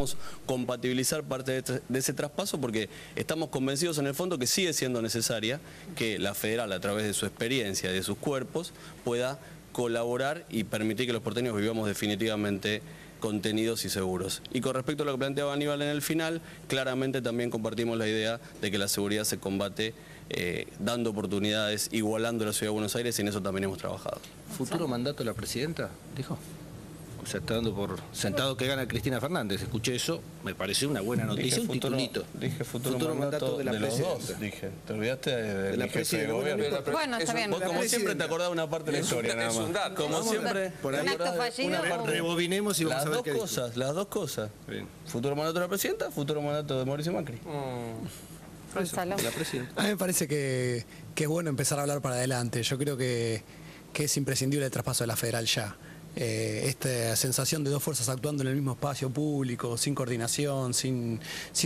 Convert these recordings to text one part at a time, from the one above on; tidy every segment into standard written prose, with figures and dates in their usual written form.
buscamos compatibilizar parte de ese traspaso porque estamos convencidos en el fondo que sigue siendo necesaria que la federal, a través de su experiencia y de sus cuerpos, pueda colaborar y permitir que los porteños vivamos definitivamente contenidos y seguros. Y con respecto a lo que planteaba Aníbal en el final, claramente también compartimos la idea de que la seguridad se combate dando oportunidades, igualando la Ciudad de Buenos Aires, y en eso también hemos trabajado. ¿Futuro mandato de la presidenta? Dijo. O sea, está dando por sentado que gana Cristina Fernández. Escuché eso, me pareció una buena noticia, un titulito. Dije futuro mandato de la presidenta. Los dos, dije. Te olvidaste de la presidenta. Bueno, está bien. Vos, como siempre, te acordás de una parte de la historia, nada más. Como siempre, por ahí una parte. Rebobinemos y vamos a ver qué dice. Las dos cosas. Bien. Futuro mandato de la presidenta, futuro mandato de Mauricio Macri. A mí me parece que es bueno empezar a hablar para adelante. Yo creo que es imprescindible el traspaso de la federal ya. Esta sensación de dos fuerzas actuando en el mismo espacio público, sin coordinación, sin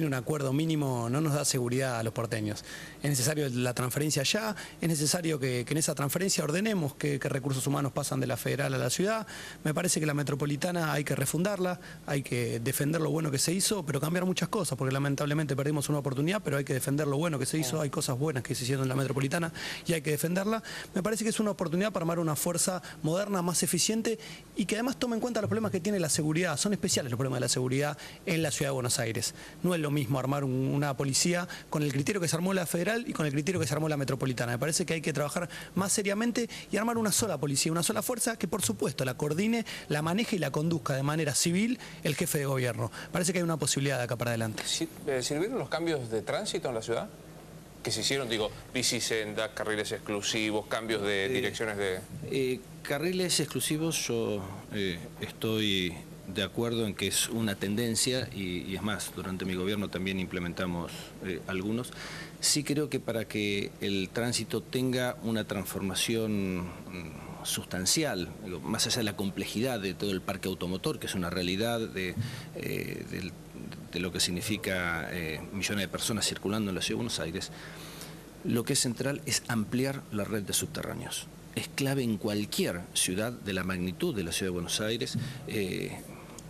un acuerdo mínimo, no nos da seguridad a los porteños. Es necesario la transferencia ya, es necesario que en esa transferencia ordenemos qué recursos humanos pasan de la federal a la ciudad. Me parece que la metropolitana hay que refundarla, hay que defender lo bueno que se hizo, pero cambiar muchas cosas, porque lamentablemente perdimos una oportunidad, pero hay que defender lo bueno que se hizo, hay cosas buenas que se hicieron en la metropolitana y hay que defenderla. Me parece que es una oportunidad para armar una fuerza moderna, más eficiente, y que además tome en cuenta los problemas que tiene la seguridad. Son especiales los problemas de la seguridad en la Ciudad de Buenos Aires. No es lo mismo armar una policía con el criterio que se armó la federal y con el criterio que se armó la metropolitana. Me parece que hay que trabajar más seriamente y armar una sola policía, una sola fuerza que por supuesto la coordine, la maneje y la conduzca de manera civil el jefe de gobierno. Parece que hay una posibilidad de acá para adelante. ¿Sirvieron los cambios de tránsito en la ciudad? Que se hicieron, digo, bicisendas, carriles exclusivos, cambios de direcciones de... Carriles exclusivos, yo estoy de acuerdo en que es una tendencia y es más, durante mi gobierno también implementamos algunos. Sí creo que para que el tránsito tenga una transformación sustancial, digo, más allá de la complejidad de todo el parque automotor, que es una realidad de lo que significa millones de personas circulando en la Ciudad de Buenos Aires, lo que es central es ampliar la red de subterráneos. Es clave en cualquier ciudad de la magnitud de la Ciudad de Buenos Aires.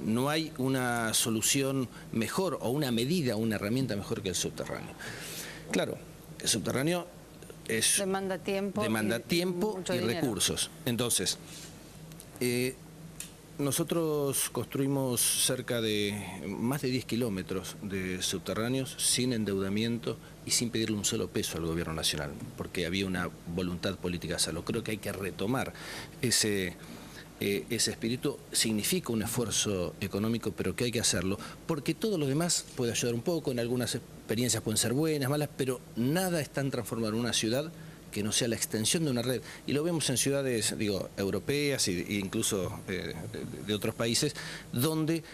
No hay una solución mejor o una medida, una herramienta mejor que el subterráneo. Claro, el subterráneo demanda tiempo y recursos. Entonces, nosotros construimos cerca de más de 10 kilómetros de subterráneos sin endeudamiento y sin pedirle un solo peso al gobierno nacional, porque había una voluntad política de hacerlo. Creo que hay que retomar ese espíritu. Significa un esfuerzo económico, pero que hay que hacerlo, porque todo lo demás puede ayudar un poco, en algunas experiencias pueden ser buenas, malas, pero nada es tan transformar una ciudad que no sea la extensión de una red. Y lo vemos en ciudades, digo, europeas e incluso de otros países, donde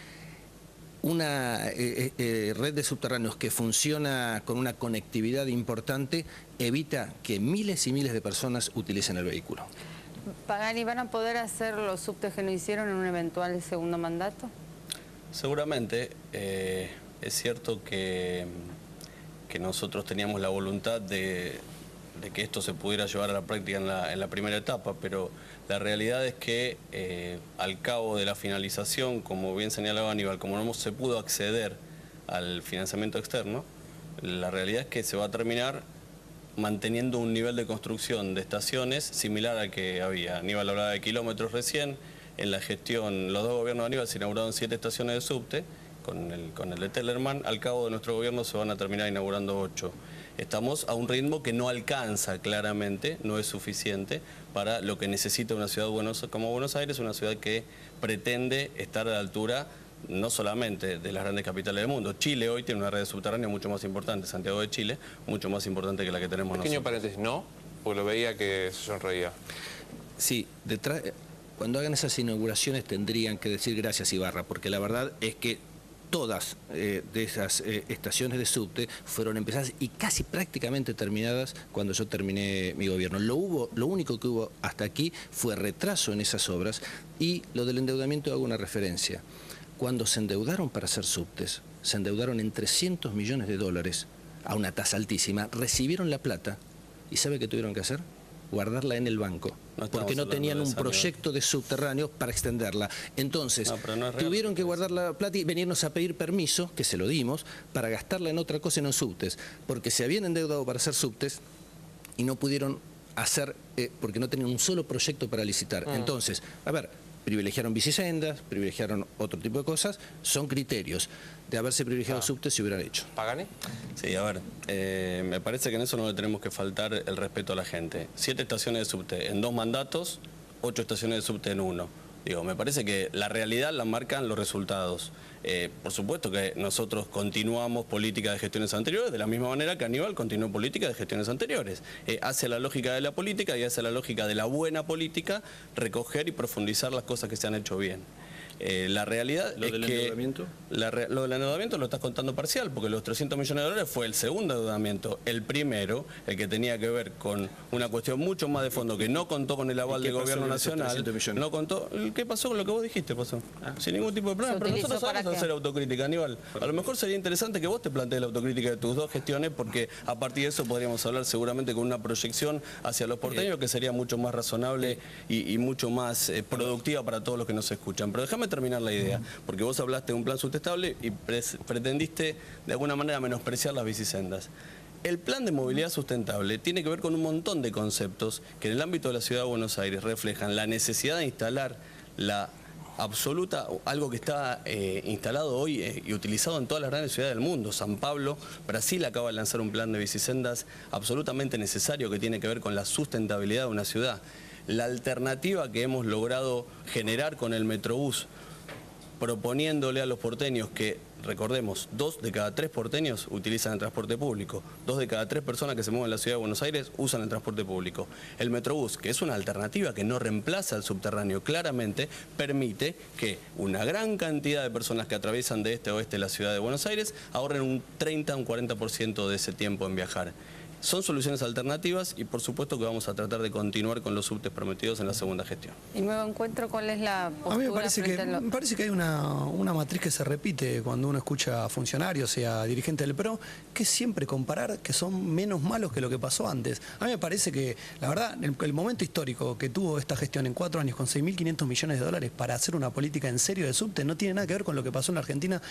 una red de subterráneos que funciona con una conectividad importante evita que miles y miles de personas utilicen el vehículo. Pagani, ¿van a poder hacer los subtes que no hicieron en un eventual segundo mandato? Seguramente. Es cierto que nosotros teníamos la voluntad de que esto se pudiera llevar a la práctica en la primera etapa, pero la realidad es que al cabo de la finalización, como bien señalaba Aníbal, como no se pudo acceder al financiamiento externo, la realidad es que se va a terminar manteniendo un nivel de construcción de estaciones similar al que había. Aníbal hablaba de kilómetros recién. En la gestión, los dos gobiernos de Aníbal se inauguraron 7 estaciones de subte, con el de Tellerman. Al cabo de nuestro gobierno se van a terminar inaugurando 8. Estamos a un ritmo que no alcanza claramente, no es suficiente para lo que necesita una ciudad como Buenos Aires, una ciudad que pretende estar a la altura no solamente de las grandes capitales del mundo. Chile hoy tiene una red subterránea mucho más importante, Santiago de Chile, mucho más importante que la que tenemos nosotros. Pequeño paréntesis, ¿no? Porque lo veía que se sonreía. Sí, cuando hagan esas inauguraciones tendrían que decir gracias Ibarra, porque la verdad es que todas de esas estaciones de subte fueron empezadas y casi prácticamente terminadas cuando yo terminé mi gobierno. Lo único que hubo hasta aquí fue retraso en esas obras, y lo del endeudamiento hago una referencia. Cuando se endeudaron para hacer subtes, se endeudaron en $300 millones a una tasa altísima, recibieron la plata y ¿sabe qué tuvieron que hacer? guardarla en el banco, porque no tenían un proyecto de subterráneos para extenderla. Entonces, tuvieron que guardar la plata y venirnos a pedir permiso, que se lo dimos, para gastarla en otra cosa y no en subtes, porque se habían endeudado para hacer subtes y no pudieron hacer, porque no tenían un solo proyecto para licitar. Entonces, a ver, privilegiaron bicisendas, privilegiaron otro tipo de cosas, son criterios. De haberse privilegiado subtes se hubieran hecho. ¿Pagani? Sí, a ver, me parece que en eso no le tenemos que faltar el respeto a la gente. 7 estaciones de subte en 2 mandatos, 8 estaciones de subte en 1. Digo, me parece que la realidad la marcan los resultados. Por supuesto que nosotros continuamos políticas de gestiones anteriores, de la misma manera que Aníbal continuó política de gestiones anteriores. Hace la lógica de la política y hace la lógica de la buena política recoger y profundizar las cosas que se han hecho bien. La realidad ¿Lo es del que endeudamiento? Lo del endeudamiento lo estás contando parcial, porque los 300 millones de dólares fue el segundo endeudamiento. El primero, el que tenía que ver con una cuestión mucho más de fondo, que no contó con el aval del gobierno nacional. No contó. ¿Qué pasó con lo que vos dijiste? Pasó sin ningún tipo de problema. Pero nosotros sabemos hacer autocrítica, Aníbal. A lo mejor sería interesante que vos te plantees la autocrítica de tus 2 gestiones, porque a partir de eso podríamos hablar seguramente con una proyección hacia los porteños que sería mucho más razonable y mucho más productiva para todos los que nos escuchan. Pero déjame terminar la idea, porque vos hablaste de un plan sustentable y pretendiste de alguna manera menospreciar las bicisendas. El plan de movilidad sustentable tiene que ver con un montón de conceptos que en el ámbito de la Ciudad de Buenos Aires reflejan la necesidad de instalar la absoluta, algo que está instalado hoy y utilizado en todas las grandes ciudades del mundo. San Pablo, Brasil acaba de lanzar un plan de bicisendas absolutamente necesario que tiene que ver con la sustentabilidad de una ciudad. La alternativa que hemos logrado generar con el Metrobús, proponiéndole a los porteños que, recordemos, 2 de cada 3 porteños utilizan el transporte público, 2 de cada 3 personas que se mueven en la Ciudad de Buenos Aires usan el transporte público. El Metrobús, que es una alternativa que no reemplaza al subterráneo, claramente permite que una gran cantidad de personas que atraviesan de este a oeste la Ciudad de Buenos Aires ahorren un 30 o un 40% de ese tiempo en viajar. Son soluciones alternativas y por supuesto que vamos a tratar de continuar con los subtes prometidos en la segunda gestión. ¿Y Nuevo Encuentro cuál es la postura? A mí me parece que hay una matriz que se repite cuando uno escucha a funcionarios y a dirigentes del PRO, que es siempre comparar que son menos malos que lo que pasó antes. A mí me parece que, la verdad, el momento histórico que tuvo esta gestión en 4 años con 6.500 millones de dólares para hacer una política en serio de subte no tiene nada que ver con lo que pasó en la Argentina